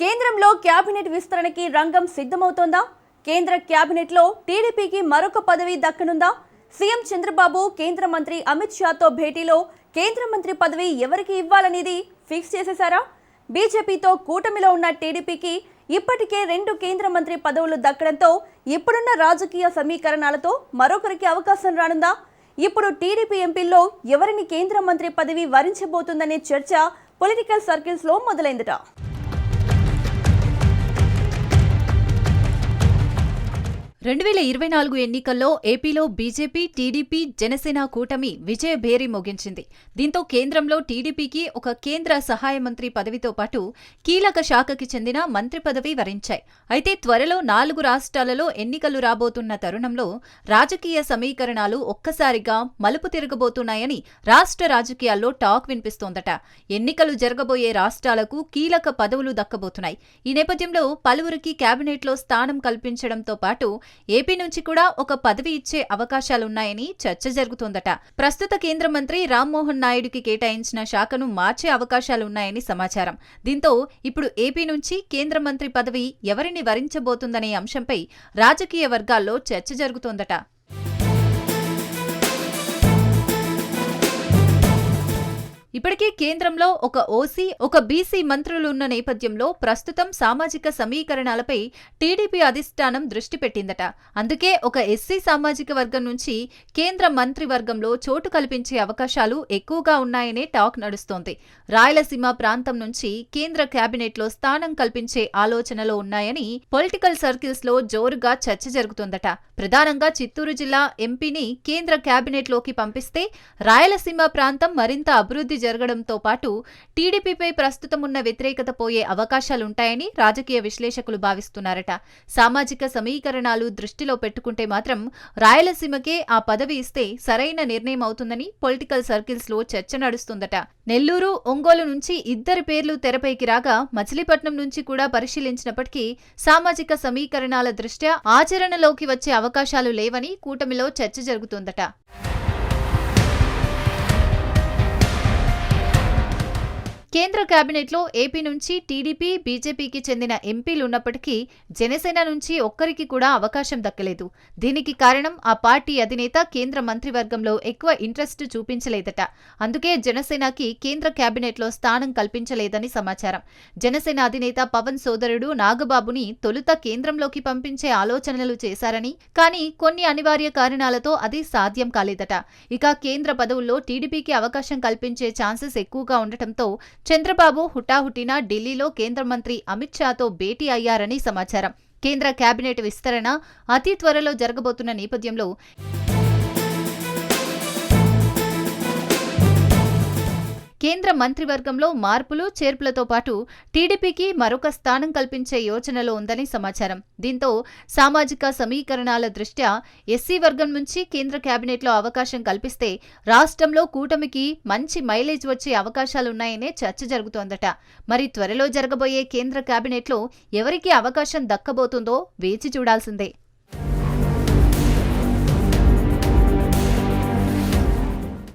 కేంద్రంలో క్యాబినెట్ విస్తరణకి రంగం సిద్ధమవుతోందా? కేంద్ర క్యాబినెట్లో టీడీపీకి మరొక పదవి దక్కనుందా? సీఎం చంద్రబాబు కేంద్ర మంత్రి అమిత్ షాతో భేటీలో కేంద్ర మంత్రి పదవి ఎవరికి ఇవ్వాలనేది ఫిక్స్ చేసేశారా? బీజేపీతో కూటమిలో ఉన్న టీడీపీకి ఇప్పటికే 2 కేంద్ర మంత్రి పదవులు దక్కడంతో ఇప్పుడున్న రాజకీయ సమీకరణాలతో మరొకరికి అవకాశం రానుందా? ఇప్పుడు టీడీపీ ఎంపీల్లో ఎవరిని కేంద్ర మంత్రి పదవి వరించబోతుందనే చర్చ పొలిటికల్ సర్కిల్స్ లో మొదలైందట. 2024 ఎన్నికల్లో ఏపీలో బీజేపీ, టీడీపీ, జనసేన కూటమి విజయ భేరి మోగించింది. దీంతో కేంద్రంలో టీడీపీకి ఒక కేంద్ర సహాయ మంత్రి పదవితో పాటు కీలక శాఖకి చెందిన మంత్రి పదవి వరించాయి. అయితే త్వరలో 4 రాష్ట్రాలలో ఎన్నికలు రాబోతున్న తరుణంలో రాజకీయ సమీకరణాలు ఒక్కసారిగా మలుపు తిరగబోతున్నాయని రాష్ట్ర రాజకీయాల్లో టాక్ వినిపిస్తోందట. ఎన్నికలు జరగబోయే రాష్ట్రాలకు కీలక పదవులు దక్కబోతున్నాయి. ఈ నేపథ్యంలో పలువురికి కేబినెట్లో స్థానం కల్పించడంతో పాటు ఏపీ నుంచి కూడా ఒక పదవి ఇచ్చే అవకాశాలున్నాయని చర్చ జరుగుతోందట. ప్రస్తుత కేంద్ర మంత్రి రామ్మోహన్ నాయుడుకి కేటాయించిన శాఖను మార్చే అవకాశాలున్నాయని సమాచారం. దీంతో ఇప్పుడు ఏపీ నుంచి కేంద్ర మంత్రి పదవి ఎవరిని వరించబోతుందనే అంశంపై రాజకీయ వర్గాల్లో చర్చ జరుగుతోందట. ఇప్పటికే కేంద్రంలో ఒక ఓసీ, ఒక బీసీ మంత్రులున్న నేపథ్యంలో ప్రస్తుతం సామాజిక సమీకరణాలపై టీడీపీ అధిష్టానం దృష్టి పెట్టిందట. అందుకే ఒక ఎస్సీ సామాజిక వర్గం నుంచి కేంద్ర మంత్రివర్గంలో చోటు కల్పించే అవకాశాలు ఎక్కువగా ఉన్నాయనే టాక్ నడుస్తోంది. రాయలసీమ ప్రాంతం నుంచి కేంద్ర కేబినెట్లో స్థానం కల్పించే ఆలోచనలో ఉన్నాయని పొలిటికల్ సర్కిల్స్ లో జోరుగా చర్చ జరుగుతోందట. ప్రధానంగా చిత్తూరు జిల్లా ఎంపీని కేంద్ర కేబినెట్లోకి పంపిస్తే రాయలసీమ ప్రాంతం మరింత అభివృద్ధి జరగడంతో పాటు టీడీపీపై ప్రస్తుతం ఉన్న వ్యతిరేకత పోయే అవకాశాలుంటాయని రాజకీయ విశ్లేషకులు భావిస్తున్నారట. సామాజిక సమీకరణాలు దృష్టిలో పెట్టుకుంటే మాత్రం రాయలసీమకే ఆ పదవి ఇస్తే సరైన నిర్ణయం అవుతుందని పొలిటికల్ సర్కిల్స్ లో చర్చ నడుస్తుందట. నెల్లూరు, ఒంగోలు నుంచి 2 పేర్లు తెరపైకి రాగా మచిలీపట్నం నుంచి కూడా పరిశీలించినప్పటికీ సామాజిక సమీకరణాల దృష్ట్యా ఆచరణలోకి వచ్చే అవకాశాలు లేవని కూటమిలో చర్చ జరుగుతోందట. కేంద్ర కేబినెట్లో ఏపీ నుంచి టీడీపీ, బీజేపీకి చెందిన ఎంపీలున్నప్పటికీ జనసేన నుంచి ఒక్కరికి కూడా అవకాశం దక్కలేదు. దీనికి కారణం ఆ పార్టీ అధినేత కేంద్ర మంత్రివర్గంలో ఎక్కువ ఇంట్రెస్ట్ చూపించలేదట. అందుకే జనసేనకి కేంద్ర కేబినెట్లో స్థానం కల్పించలేదని సమాచారం. జనసేన అధినేత పవన్ సోదరుడు నాగబాబుని తొలుత కేంద్రంలోకి పంపించే ఆలోచనలు చేశారని, కానీ కొన్ని అనివార్య కారణాలతో అది సాధ్యం కాలేదట. ఇక కేంద్ర పదవుల్లో టీడీపీకి అవకాశం కల్పించే ఛాన్సెస్ ఎక్కువగా ఉండటంతో చంద్రబాబు హుటాహుటిన ఢిల్లీలో కేంద్ర మంత్రి అమిత్ షాతో భేటీ అయ్యారని సమాచారం. కేంద్ర కేబినెట్ విస్తరణ అతి త్వరలో జరగబోతున్న నేపథ్యంలో కేంద్ర మంత్రివర్గంలో మార్పులు, చేర్పులతో పాటు టీడీపీకి మరొక స్థానం కల్పించే యోచనలో ఉందని సమాచారం. దీంతో సామాజిక సమీకరణాల దృష్ట్యా ఎస్సీ వర్గం నుంచి కేంద్ర కేబినెట్లో అవకాశం కల్పిస్తే రాష్ట్రంలో కూటమికి మంచి మైలేజ్ వచ్చే అవకాశాలున్నాయనే చర్చ జరుగుతోందట. మరి త్వరలో జరగబోయే కేంద్ర కేబినెట్లో ఎవరికి అవకాశం దక్కబోతుందో వేచి చూడాల్సిందే.